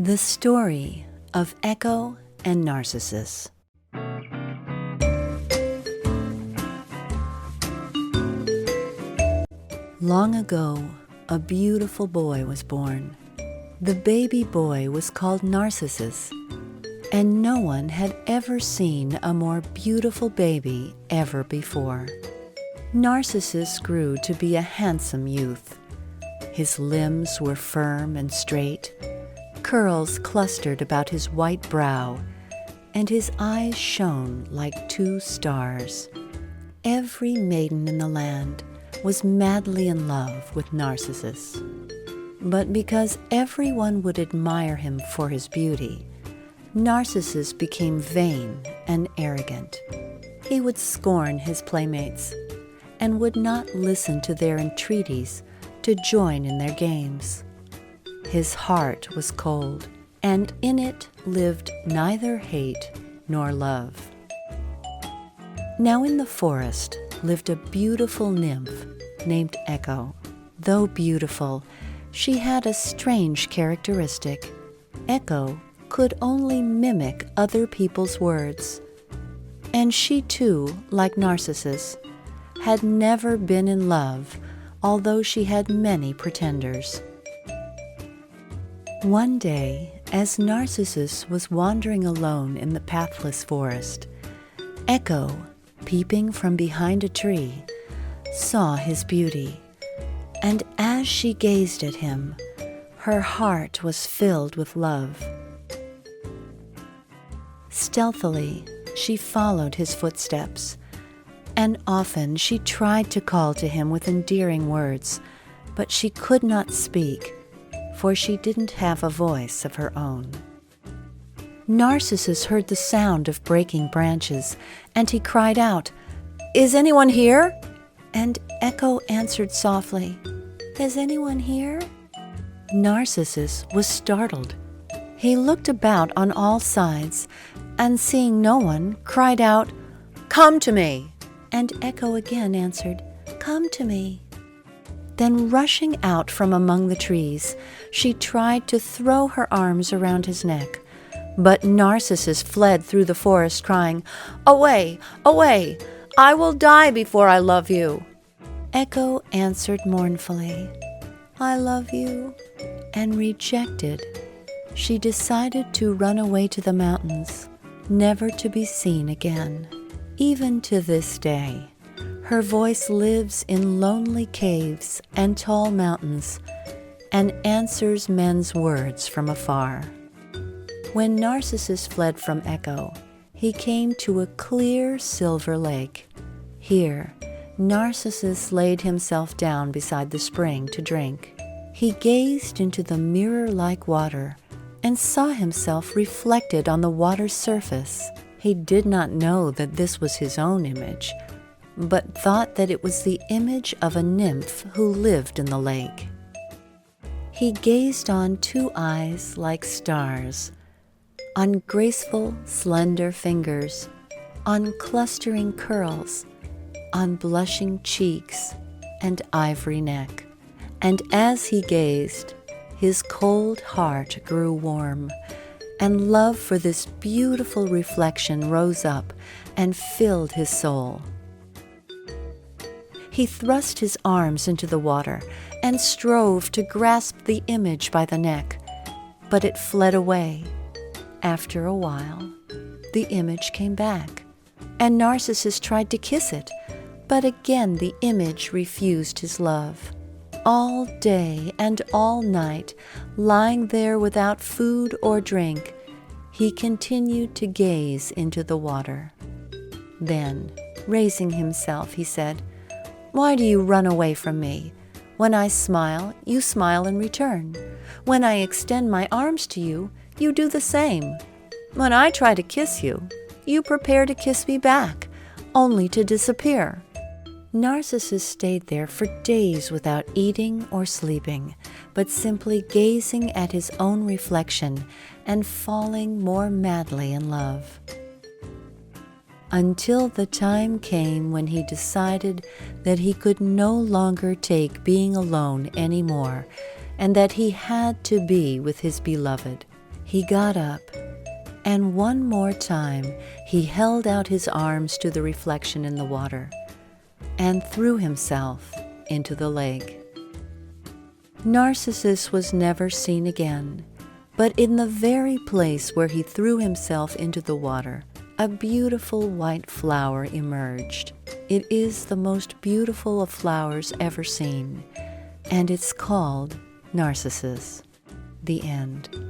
The story of Echo and Narcissus. Long ago, a beautiful boy was born. The baby boy was called Narcissus, and no one had ever seen a more beautiful baby ever before. Narcissus grew to be a handsome youth. His limbs were firm and straight, curls clustered about his white brow, and his eyes shone like two stars. Every maiden in the land was madly in love with Narcissus. But because everyone would admire him for his beauty, Narcissus became vain and arrogant. He would scorn his playmates and would not listen to their entreaties to join in their games. His heart was cold, and in it lived neither hate nor love. Now in the forest lived a beautiful nymph named Echo. Though beautiful, she had a strange characteristic. Echo could only mimic other people's words. And she too, like Narcissus, had never been in love, although she had many pretenders. One day, as Narcissus was wandering alone in the pathless forest, Echo, peeping from behind a tree, saw his beauty, and as she gazed at him, her heart was filled with love. Stealthily, she followed his footsteps, and often she tried to call to him with endearing words, but she could not speak, for she didn't have a voice of her own. Narcissus heard the sound of breaking branches, and he cried out, "Is anyone here?" And Echo answered softly, "Is anyone here?" Narcissus was startled. He looked about on all sides, and seeing no one, cried out, "Come to me!" And Echo again answered, "Come to me." Then rushing out from among the trees, she tried to throw her arms around his neck. But Narcissus fled through the forest, crying, "Away, away! I will die before I love you." Echo answered mournfully, "I love you," and rejected. She decided to run away to the mountains, never to be seen again. Even to this day, her voice lives in lonely caves and tall mountains and answers men's words from afar. When Narcissus fled from Echo, he came to a clear silver lake. Here, Narcissus laid himself down beside the spring to drink. He gazed into the mirror-like water and saw himself reflected on the water's surface. He did not know that this was his own image, but thought that it was the image of a nymph who lived in the lake. He gazed on two eyes like stars, on graceful, slender fingers, on clustering curls, on blushing cheeks and ivory neck. And as he gazed, his cold heart grew warm, and love for this beautiful reflection rose up and filled his soul. He thrust his arms into the water and strove to grasp the image by the neck, but it fled away. After a while, the image came back, and Narcissus tried to kiss it, but again the image refused his love. All day and all night, lying there without food or drink, he continued to gaze into the water. Then, raising himself, he said, "Why do you run away from me? When I smile, you smile in return. When I extend my arms to you, you do the same. When I try to kiss you, you prepare to kiss me back, only to disappear." Narcissus stayed there for days without eating or sleeping, but simply gazing at his own reflection and falling more madly in love. Until the time came when he decided that he could no longer take being alone anymore, and that he had to be with his beloved. He got up, and one more time he held out his arms to the reflection in the water and threw himself into the lake. Narcissus was never seen again, but in the very place where he threw himself into the water, a beautiful white flower emerged. It is the most beautiful of flowers ever seen, and it's called Narcissus. The end.